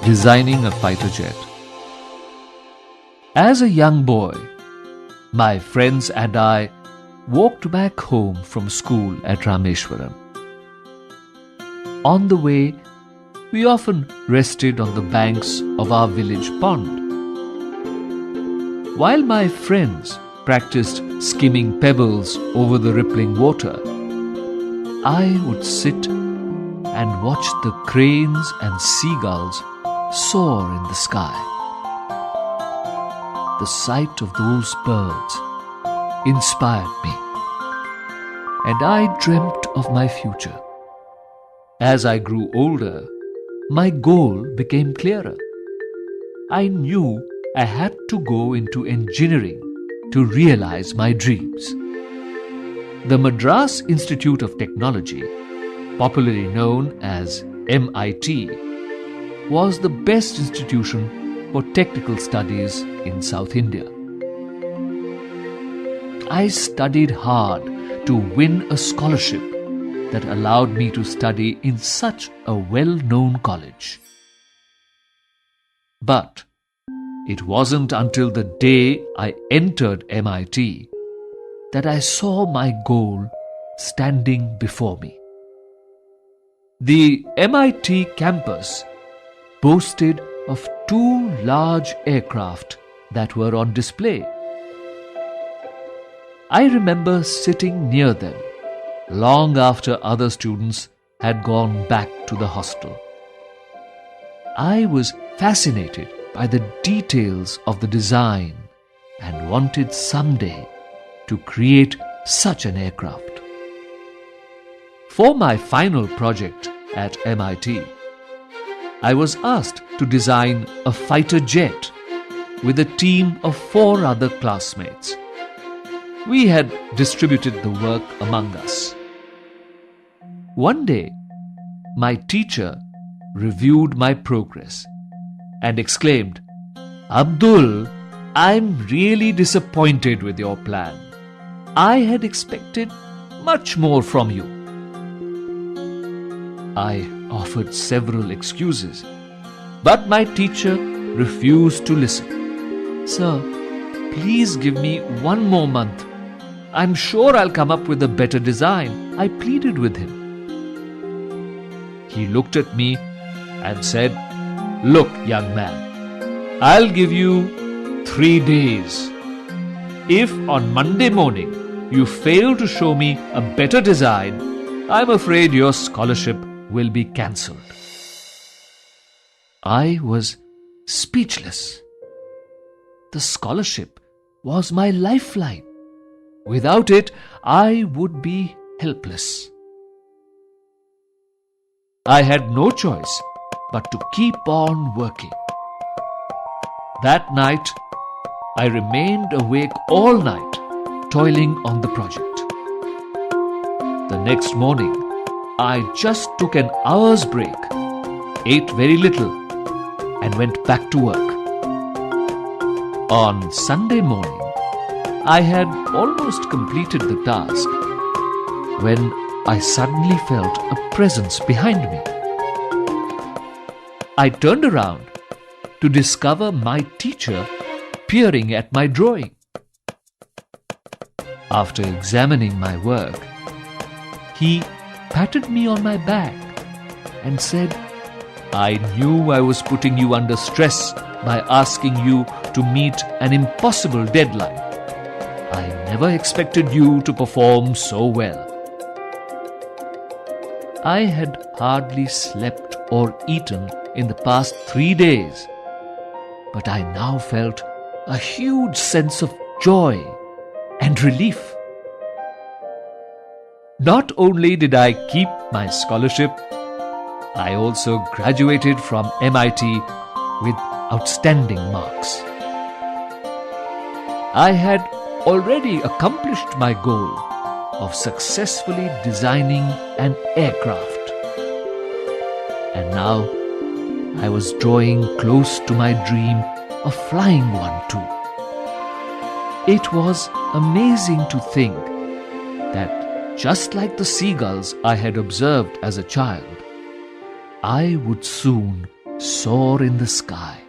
designing a fighter jet. As a young boy, my friends and I walked back home from school at Rameshwaram. On the way, we often rested on the banks of our village pond. While my friends practiced skimming pebbles over the rippling water, I would sit and watch the cranes and seagulls soar in the sky. The sight of those birds inspired me, and I dreamt of my future. As I grew older, my goal became clearer. I knew I had to go into engineering to realize my dreams. The Madras Institute of Technology, popularly known as MIT, was the best institution for technical studies in South India. I studied hard to win a scholarship that allowed me to study in such a well-known college. But it wasn't until the day I entered MIT that I saw my goal standing before me. The MIT campus boasted of 2 large aircraft that were on display. I remember sitting near them long after other students had gone back to the hostel. I was fascinated by the details of the design and wanted someday to create such an aircraft. For my final project at MIT, I was asked to design a fighter jet with a team of 4 other classmates. We had distributed the work among us. One day, my teacher reviewed my progress and exclaimed, "Abdul, I'm really disappointed with your plan. I had expected much more from you." I offered several excuses, but my teacher refused to listen. "Sir, please give me 1 more month. I'm sure I'll come up with a better design," I pleaded with him. He looked at me and said, "Look, young man, I'll give you 3 days. If on Monday morning you fail to show me a better design, I'm afraid your scholarship will be cancelled." I was speechless. The scholarship was my lifeline. Without it, I would be helpless. I had no choice but to keep on working. That night, I remained awake all night, toiling on the project. The next morning, I just took an hour's break, ate very little, and went back to work. On Sunday morning, I had almost completed the task when I suddenly felt a presence behind me. I turned around to discover my teacher peering at my drawing. After examining my work, he patted me on my back and said, "I knew I was putting you under stress by asking you to meet an impossible deadline. I never expected you to perform so well." I had hardly slept or eaten in the past 3 days, but I now felt a huge sense of joy and relief. Not only did I keep my scholarship, I also graduated from MIT with outstanding marks. I had already accomplished my goal of successfully designing an aircraft. And now I was drawing close to my dream of flying one too. It was amazing to think that just like the seagulls I had observed as a child, I would soon soar in the sky.